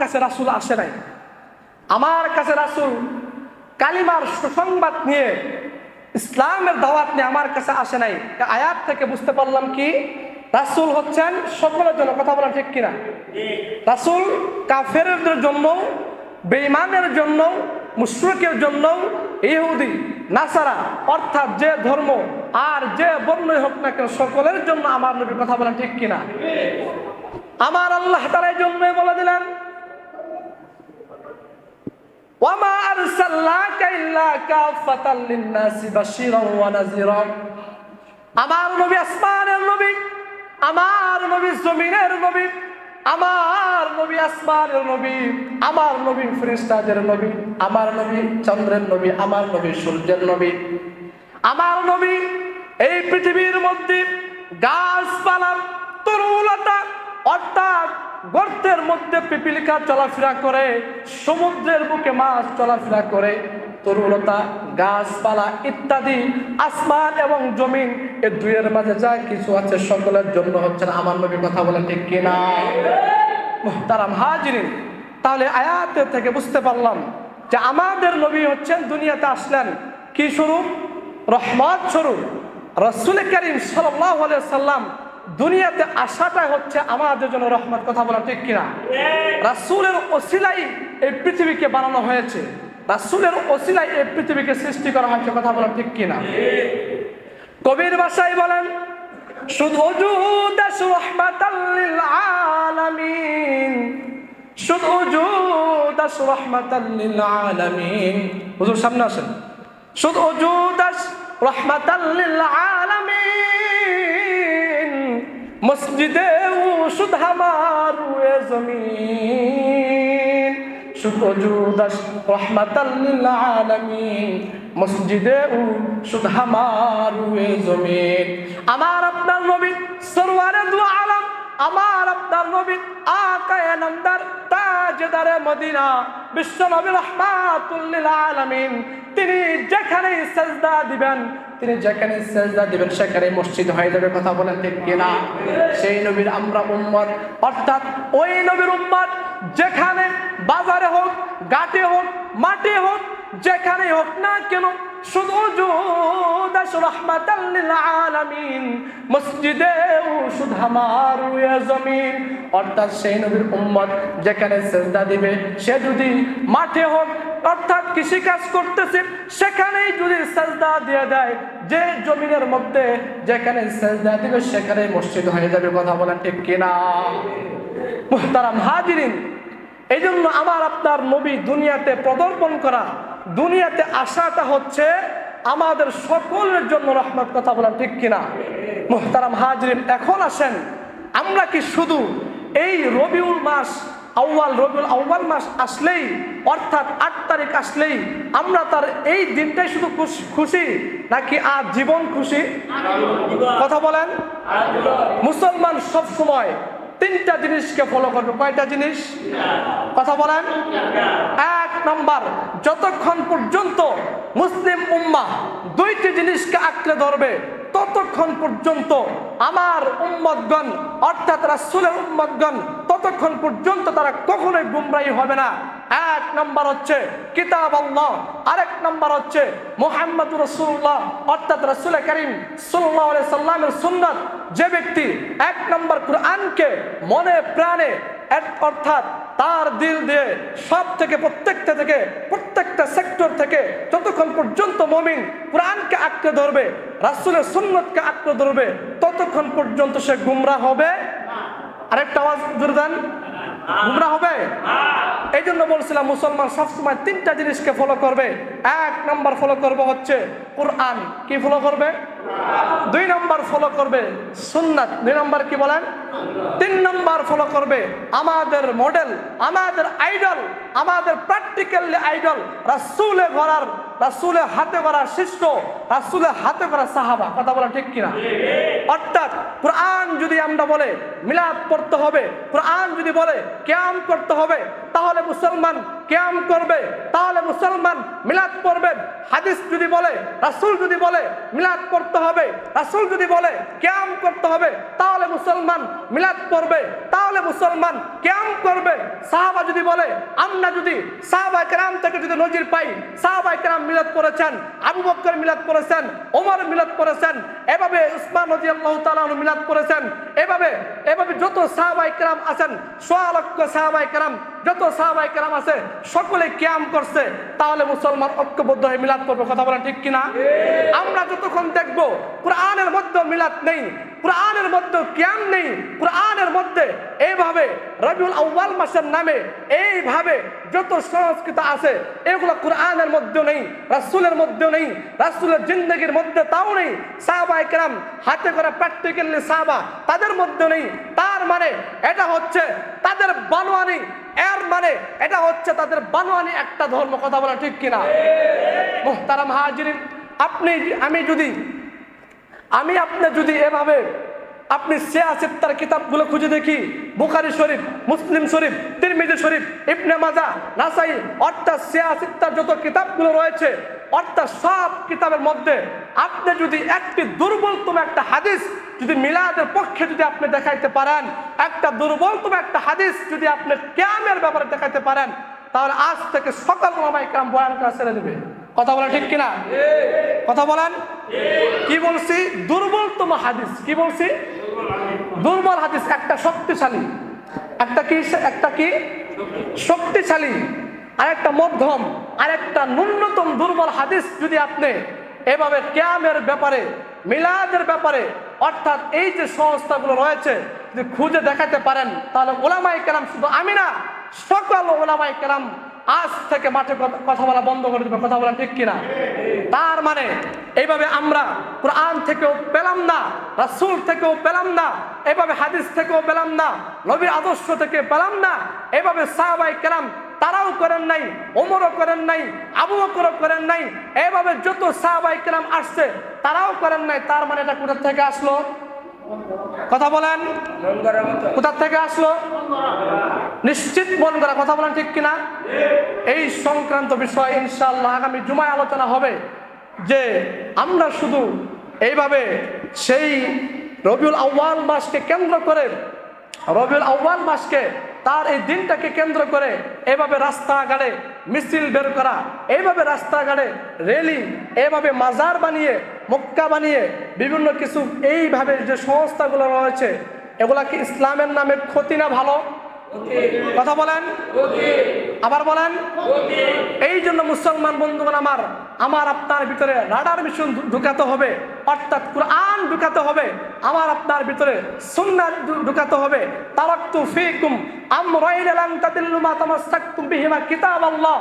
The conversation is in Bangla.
কাছে রাসূল আসে নাই, আমার কাছে রাসূল কালিমার সুসংবাদ নিয়ে ইসলামের দাওয়াত নিয়ে আমার কাছে আসে নাই। আয়াত থেকে বুঝতে পারলাম কি রাসূল হচ্ছেন সকলের জন্য। কথা বলা ঠিক কিনা? রাসূল কাফেরদের জন্য, বেঈমানের জন্য, মুশরিকের জন্য, ইহুদি নাসারা অর্থাৎ যে ধর্ম আর যে বর্ণই হোক না কেন সকলের জন্য আমার নবী। কথা বলেন ঠিক কিনা? আমার আল্লাহ তাআলা এই জন্যই বলে দিলেন ওয়ামা আরসালনাকা ইল্লা কাফাতাল লিন-নাসি বাশীরান ওয়া নাযীরা। আমার নবী আসমানের নবী, আমার নবী জমিনের নবী, আমার নবী আসমানের নবী, আমার নবী ফেরেশতাদের নবী, আমার নবী চন্দ্রের নবী, আমার নবী সূর্যের নবী। আমার নবী এই পৃথিবীর মধ্যে গাছপালা, তরুলতা অর্থাৎ গর্তের মধ্যে পিপিলিকা চলাফেরা করে, সমুদ্রের বুকে মাছ চলাফেরা করে, তরুলতা গাছপালা ইত্যাদি আসমান এবং জমিন এই দুইয়ের মাঝে যা কিছু আছে সকলের জন্য হচ্ছেন আমার নবী। কথা বলেন ঠিক কিনা? মুহতারাম হাজিরিন, তাহলে আয়াতের থেকে বুঝতে পারলাম যে আমাদের নবী হচ্ছেন দুনিয়াতে আসলেন কি স্বরূপ? রহমত স্বরূপ। রাসূল করিম সাল্লাল্লাহু আলাইহি সাল্লাম দুনিয়াতে আসাটাই হচ্ছে আমাদের জন্য রহমত। কথা বলা ঠিক কিনা? রাসূলের ওসিলাই এই পৃথিবীকে বানানো হয়েছে, রাসূলের ওসিলাই এই পৃথিবীকে সৃষ্টি করা হয়েছে। কথা বলা ঠিক কিনা? কবির ভাষায় বলেন শুধু ওজুদ রাহমাতাল লিল আলামিন, শুধু ওজুদ রাহমাতাল লিল আলামিন। হুজুর সামনে আসেন। শুধু ওজুদ রাহমাতাল লিল আলামিন, মসজিদে শুধু হামারে জমিন। শুধু ওজুদ রাহমাতাল লিল আলামিন, মসজিদে শুধু হামারে জমিন। আমার আপনার নবী সরওয়ারে দু আলম, আমার আপনার নবী আকায়ে নামদার তাজদারে মদিনা, বিশ্ব নবী রাহমাতুল লিল আলামিন। তিনি যেখানে সিজদা দিবেন, তিনি যেখানে সিজদা দিবেন সেখানে মসজিদ হয়ে যাবে। কথা বলেন ঠিক কিনা? সেই নবীর আমরা উম্মত, অর্থাৎ ওই নবীর উম্মত যেখানে বাজারে হোক, ঘাটে হোক, মাঠে হোক, যেখানে হোক না কেন শুধু ওজুদ রাহমাতাল লিল আলামিন, মসজিদে শুধু হামার জমিন। অর্থাৎ সেই নবীর উম্মত যেখানে সিজদা দিবে, সে যদি মাঠে হোক অর্থাৎ কৃষি কাজ করতেছে সেখানেই যদি সিজদা দিয়ে দেয়, যে জমিনের মধ্যে যেখানে সিজদা দিবে সেখানে মসজিদ হয়ে যাবে। কথা বলেন ঠিক কিনা? মুহতারাম হাজিরিন, এই জন্য আমার আপনার নবী দুনিয়াতে পদার্পণ করা, দুনিয়াতে আসাটা হচ্ছে আমাদের সকলের জন্য রহমত। কথা বলেন ঠিক কিনা? মুহতারাম হাজিরিন, এখন আসেন আমরা কি শুধু এই রবিউল মাস আউয়াল, রবিউল আউয়াল মাস আসলেই অর্থাৎ 8 তারিখ আসলেই আমরা তার এই দিনটাই শুধু খুশি, নাকি আর জীবন খুশি? কথা বলেন। মুসলমান সব সময় 3টা জিনিসকে ফলো করবে। কয়টা জিনিস? কথা বলেন। 1 নাম্বার, যতক্ষণ পর্যন্ত মুসলিম উম্মাহ 2টি জিনিসকে আঁকড়ে ধরবে ততক্ষণ পর্যন্ত আমার উম্মতগণ অর্থাৎ রাসূলের উম্মতগণ ততক্ষণ পর্যন্ত তারা কখনোই গুমরাহী হবে না। 1 নাম্বার হচ্ছে কিতাব আল্লাহ, আরেক নাম্বার হচ্ছে মুহাম্মদুর রাসূলুল্লাহ অর্থাৎ রাসূল করিম সাল্লাল্লাহু আলাইহি সাল্লামের সুন্নাত। যে ব্যক্তি 1 নাম্বার কুরআনকে মনে প্রাণে অর্থাৎ তার দিল দিয়ে সব থেকে প্রত্যেকটা সেক্টর থেকে যতক্ষণ পর্যন্ত মুমিন কুরআনকে আঁকড়ে ধরবে, রাসূলের সুন্নাতকে আঁকড়ে ধরবে, ততক্ষণ পর্যন্ত সে গুমরাহ হবে না। আরেকটা আওয়াজ জোরে দেন, গুমরাহ হবে না। এই জন্য বলছিলাম মুসলমান সবসময় 3টা জিনিসকে ফলো করবে। 1 নাম্বার ফলো করবে হচ্ছে কুরআন। কি ফলো করবে? 2 নাম্বার ফলো করবে সুন্নাত। 2 নাম্বার কি বলেন? 3 নাম্বার ফলো করবে আমাদের মডেল, আমাদের আইডল, আমাদের প্র্যাকটিক্যালি আইডল রাসূলের গড়ার রাসূলের হাতে করা শিষ্য, রাসূলের হাতে করা সাহাবা। কথা বলা ঠিক কিনা? অর্থাৎ কোরআন যদি আমরা বলে মিলাদ পড়তে হবে, কোরআন যদি বলে কিয়াম করতে হবে, তাহলে মুসলমান কিয়াম করবে, তাহলে মুসলমান মিলাদ পড়বেন। হাদিস যদি বলে, রাসূল যদি বলে মিলাদ পড়তে হবে, রাসূল যদি বলে কিয়াম করতে হবে, তাহলে মুসলমান মিলাদ পড়বে, তাহলে মুসলমান কিয়াম করবে। সাহাবা যদি বলে, আমরা যদি সাহাবায়ে কেরাম থেকে যদি নজির পাই, সাহাবায়ে কেরাম মিলাদ পড়েছেন, আবু বকর মিলাদ পড়েছেন, ওমর মিলাদ পড়েছেন, এভাবে উসমান রাদিয়াল্লাহু তাআলা আনহু মিলাদ পড়েছেন, এভাবে যত সাহাবায়ে কেরাম আছেন, সোয়া লক্ষ সাহাবায়ে কেরাম, যত সাহাবায়ে কেরাম আছে সকলে কিয়াম করছে, তাহলে মুসলমান ঐক্যবদ্ধ হয়ে মিলাদ পড়বে। কথা বলেন ঠিক কিনা? আমরা যতক্ষণ দেখবো কোরআনের মধ্যে মিলাদ নেই, কোরআনের মধ্যে কিয়াম নেই, কোরআনের মধ্যে এইভাবে রবিউল আউয়াল মাসের নামে এইভাবে যত সংস্কৃত আছে এগুলো কোরআনের মধ্যে নেই, রাসূলের মধ্যে নেই, রাসূলের জিন্দেগির মধ্যে তাও নেই, সাহাবায়ে কেরাম হাতে করে প্র্যাকটিক্যালি সাহাবা তাদের মধ্যে নেই, তার মানে এটা হচ্ছে তাদের বানোয়ানি, এর মানে এটা হচ্ছে তাদের বানোয়ানি একটা ধর্ম। কথা বলা ঠিক কিনা? মুহতারাম হাজিরিন, আপনি যদি এভাবে আপনি সিয়াসিত্তার কিতাবগুলো খুঁজে দেখি, বুখারী শরীফ, মুসলিম শরীফ, তিরমিজি শরীফ, ইবনে মাজাহ, নাসাই, অর্থাৎ সিয়াসিত্তার যত কিতাবগুলো রয়েছে, অর্থাৎ সব কিতাবের মধ্যে আপনি যদি একটি দুর্বলতম একটা হাদিস যদি মিলাদের পক্ষে যদি আপনি দেখাইতে পারেন, একটা দুর্বলতম একটা হাদিস যদি আপনি কিয়ামের ব্যাপারে দেখাইতে পারেন, তাহলে আজ থেকে সকল উলামায়ে কেরাম বয়ান করা ছেড়ে দেবে। কথা বলা ঠিক কিনা? কথা বলেন। কি বলছি? দুর্বলতম হাদিস। কি বলছি? দুর্বল হাদিস। একটা শক্তিশালী, একটা কি শক্তিশালী, আর একটা মধ্যম, আর একটা ন্যূনতম দুর্বল হাদিস যদি আপনি এভাবে কিয়ামের ব্যাপারে, মিলাদের ব্যাপারে, অর্থাৎ এই যে সংস্থাগুলো রয়েছে যদি খুঁজে দেখাতে পারেন, তাহলে উলামায়ে কেরাম, শুধু আমি না, সকল উলামায়ে কেরাম আজ থেকে মাঠে কথা বলা বন্ধ করে দেবে। কথা বলা ঠিক কিনা? তার মানে এইভাবে আমরা কোরআন থেকেও পেলাম না, রাসূল থেকেও পেলাম না, এইভাবে হাদিস থেকেও পেলাম না, নবীর আদর্শ থেকে পেলাম না, এইভাবে সাহাবায়ে কেরাম তারাও করেন নাই, ওমরও করেন নাই, আবু বকরও করেন নাই, এইভাবে যত সাহাবায়ে কেরাম আসছে তারাও করেন নাই। তার মানে এটা কোথা থেকে আসলো? কথা বলেন, কোথা থেকে আসলো? নিশ্চিত মন করা। কথা বলেন ঠিক কিনা? এই সংক্রান্ত বিষয় ইনশাআল্লাহ আগামী জুমায় আলোচনা হবে, যে আমরা শুধু এইভাবে সেই রবিউল আউয়াল মাসকে কেন্দ্র করে, রবিউল আউয়াল মাসকে তার এই দিনটাকে কেন্দ্র করে এইভাবে রাস্তাঘাটে মিছিল বের করা, এইভাবে রাস্তাঘাটে র্যালি, এইভাবে মাজার বানিয়ে, মক্কা বানিয়ে বিভিন্ন কিছু এইভাবে যে সংস্থাগুলো রয়েছে, এগুলা কি ইসলামের নামে ক্ষতি না ভালো? কথা বলেন, আবার বলেন। এই জন্য মুসলমান বন্ধুগণ আমার আপনার ভিতরে রাডার মিশন ঢুকাতে হবে, অর্থাৎ কোরআন ঢুকাতে হবে, আমার আপনার ভিতরে সুন্নাত ঢুকাতে হবে। তারাকতু ফীকুম আমরাইন লান তাদিল্লু মা তামাসসাকতুম বিহিমা কিতাবাল্লাহ।